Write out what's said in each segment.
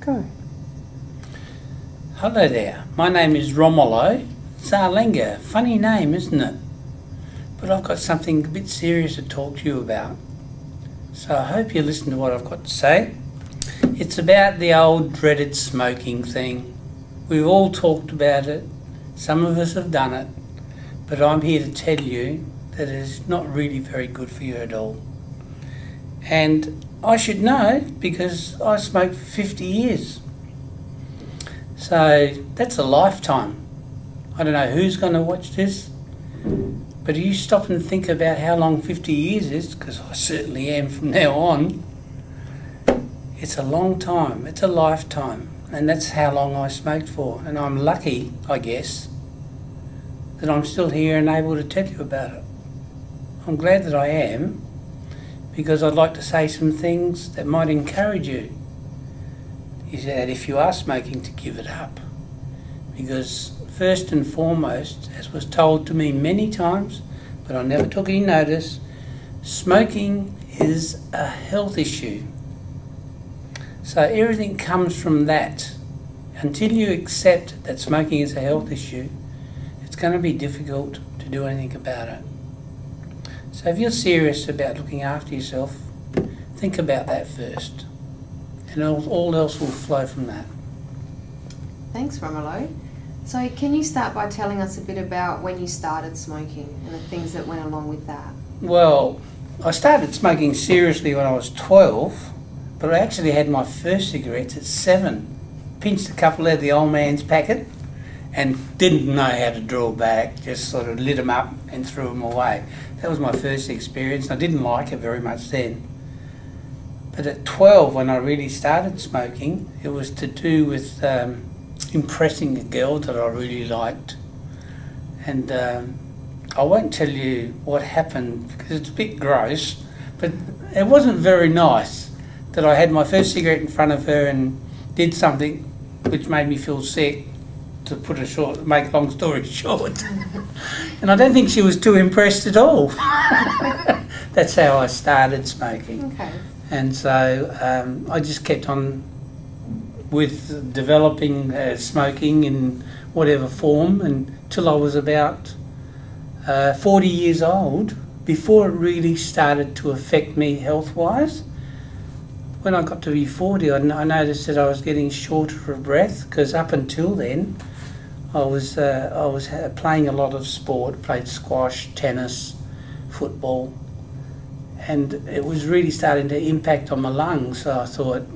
Go. Hello there, my name is Romolo. Zarlenga, funny name, isn't it? But I've got something a bit serious to talk to you about. So I hope you listen to what I've got to say. It's about the old dreaded smoking thing. We've all talked about it, some of us have done it, but I'm here to tell you that it is not really very good for you at all. And I should know because I smoked for 50 years. So that's a lifetime. I don't know who's going to watch this, but you stop and think about how long 50 years is, because I certainly am from now on. It's a long time, it's a lifetime, and that's how long I smoked for. And I'm lucky, I guess, that I'm still here and able to tell you about it. I'm glad that I am, because I'd like to say some things that might encourage you. Is that if you are smoking, to give it up. Because first and foremost, as was told to me many times, but I never took any notice, smoking is a health issue. So everything comes from that. Until you accept that smoking is a health issue, it's going to be difficult to do anything about it. So if you're serious about looking after yourself, think about that first. And all else will flow from that. Thanks, Romolo. So can you start by telling us a bit about when you started smoking and the things that went along with that? Well, I started smoking seriously when I was 12, but I actually had my first cigarettes at 7. Pinched a couple out of the old man's packet and didn't know how to draw back, just sort of lit them up and threw them away. That was my first experience. I didn't like it very much then. But at 12, when I really started smoking, it was to do with impressing a girl that I really liked. And I won't tell you what happened because it's a bit gross, but it wasn't very nice that I had my first cigarette in front of her and did something which made me feel sick, to make a long story short. And I don't think she was too impressed at all. That's how I started smoking. Okay. And so I just kept on with developing smoking in whatever form until I was about 40 years old, before it really started to affect me health-wise. When I got to be 40, I noticed that I was getting shorter of breath, because up until then I was playing a lot of sport, played squash, tennis, football, and it was really starting to impact on my lungs. So I thought,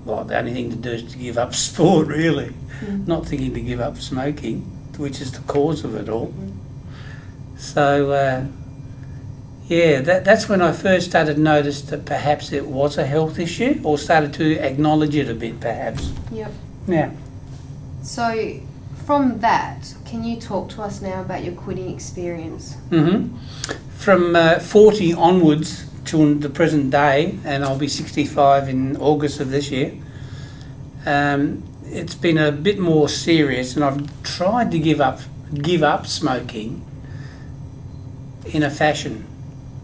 well, the only thing to do is to give up sport, really. Not thinking to give up smoking, which is the cause of it all. So, yeah, that's when I first started to notice that perhaps it was a health issue, or started to acknowledge it a bit, perhaps. Yep. Yeah. So, from that, can you talk to us now about your quitting experience? From 40 onwards to the present day, and I'll be 65 in August of this year, it's been a bit more serious, and I've tried to give up smoking in a fashion,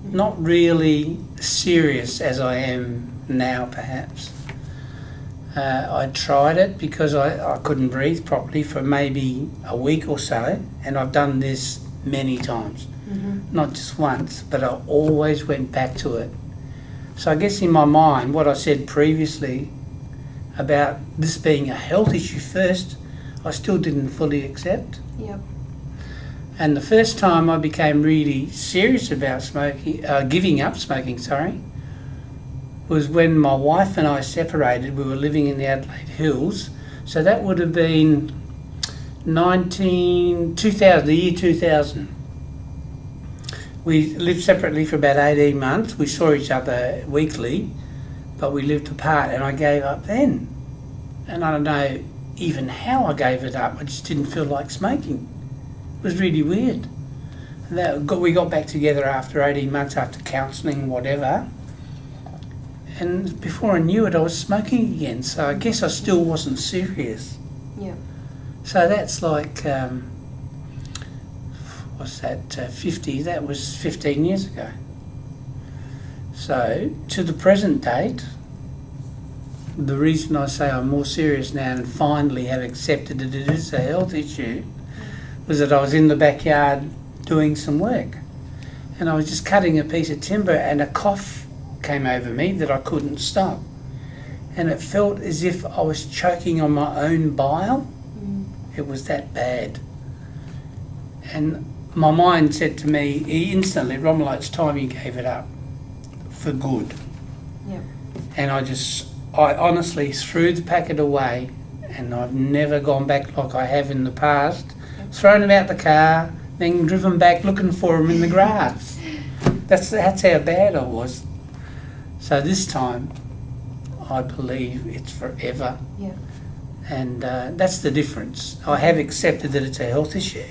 not really serious as I am now, perhaps. I tried it because I couldn't breathe properly for maybe a week or so, and I've done this many times. Not just once, but I always went back to it. So I guess in my mind, what I said previously about this being a health issue first, I still didn't fully accept. Yep. And the first time I became really serious about smoking, giving up smoking, was when my wife and I separated. We were living in the Adelaide Hills, so that would have been 2000, the year 2000. We lived separately for about 18 months. We saw each other weekly, but we lived apart, and I gave up then. And I don't know even how I gave it up. I just didn't feel like smoking. It was really weird. We got back together after 18 months, after counselling, whatever. And before I knew it, I was smoking again. So I guess I still wasn't serious. Yeah. So that's like... what's that, 50, that was 15 years ago. So, to the present date, the reason I say I'm more serious now and finally have accepted that it is a health issue was that I was in the backyard doing some work, and I was just cutting a piece of timber and a cough came over me that I couldn't stop, and it felt as if I was choking on my own bile. It was that bad. And my mind said to me instantly, Romolo, it's time you gave it up for good. Yep. And I honestly threw the packet away, and I've never gone back like I have in the past. Yep. Thrown them out the car, then driven back looking for them in the grass. That's how bad I was. So this time, I believe it's forever. Yep. And that's the difference. I have accepted that it's a health issue.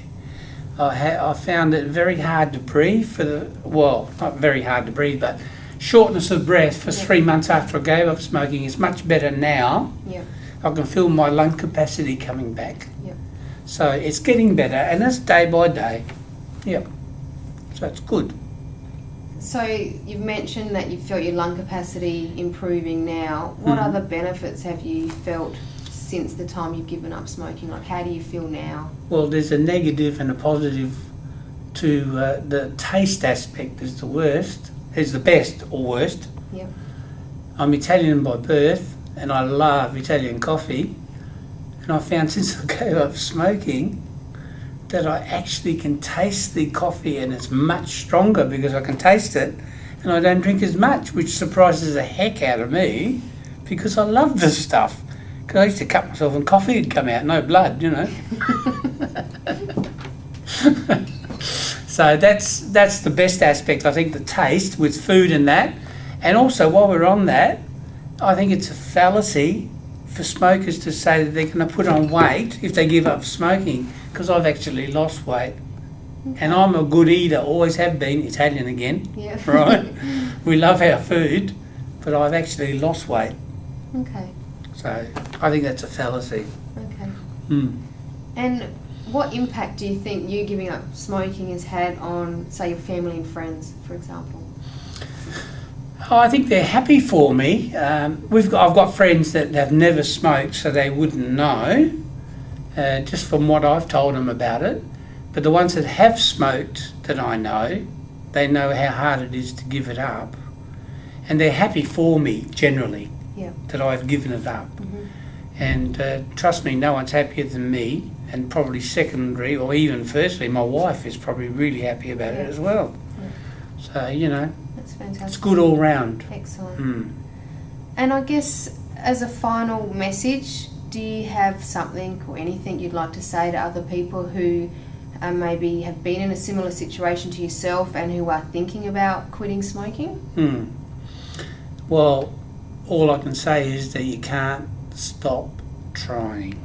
I found it very hard to breathe not very hard to breathe, but shortness of breath for 3 months after I gave up smoking is much better now. Yep. I can feel my lung capacity coming back. Yep. So it's getting better, and that's day by day. Yep. So it's good. So you've mentioned that you felt your lung capacity improving now. What other benefits have you felt since the time you've given up smoking? Like, how do you feel now? Well, there's a negative and a positive to the taste aspect is the worst, is the best or worst. Yep. I'm Italian by birth, and I love Italian coffee, and I found since I gave up smoking that I actually can taste the coffee, and it's much stronger because I can taste it, and I don't drink as much, which surprises the heck out of me because I love this stuff. Because I used to cut myself and coffee would come out, no blood, you know. So that's the best aspect, I think, the taste with food and that. And also, while we're on that, I think it's a fallacy for smokers to say that they're going to put on weight if they give up smoking, because I've actually lost weight. And I'm a good eater, always have been, Italian again, right? We love our food, but I've actually lost weight. Okay. So I think that's a fallacy. Okay. Mm. And what impact do you think you giving up smoking has had on, say, your family and friends, for example? Oh, I think they're happy for me. I've got friends that have never smoked, so they wouldn't know, just from what I've told them about it. But the ones that have smoked that I know, they know how hard it is to give it up. And they're happy for me, generally, that I've given it up. And trust me, no one's happier than me, and probably secondary, or even firstly, my wife is probably really happy about it as well. So, you know, that's fantastic. It's good all round. Excellent. And I guess, as a final message, do you have something or anything you'd like to say to other people who maybe have been in a similar situation to yourself and who are thinking about quitting smoking? Well, all I can say is that you can't stop trying,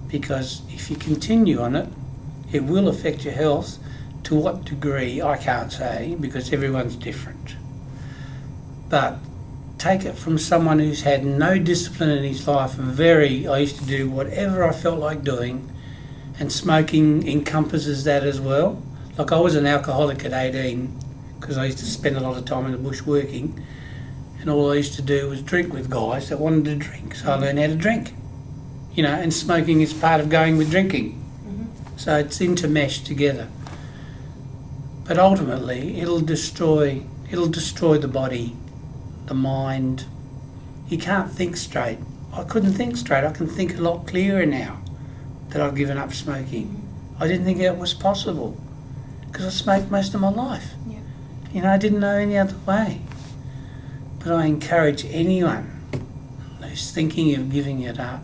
because if you continue on it, it will affect your health. To what degree, I can't say, because everyone's different. But take it from someone who's had no discipline in his life. I used to do whatever I felt like doing, and smoking encompasses that as well. Like, I was an alcoholic at 18 because I used to spend a lot of time in the bush working, and all I used to do was drink with guys that wanted to drink, so I learned how to drink. You know, and smoking is part of going with drinking. So it's intermeshed together. But ultimately, it'll destroy the body, the mind. You can't think straight. I couldn't think straight. I can think a lot clearer now that I've given up smoking. I didn't think it was possible because I smoked most of my life. You know, I didn't know any other way. But I encourage anyone who's thinking of giving it up,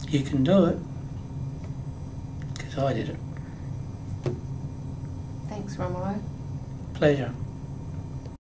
you can do it, because I did it. Thanks, Romolo. Pleasure.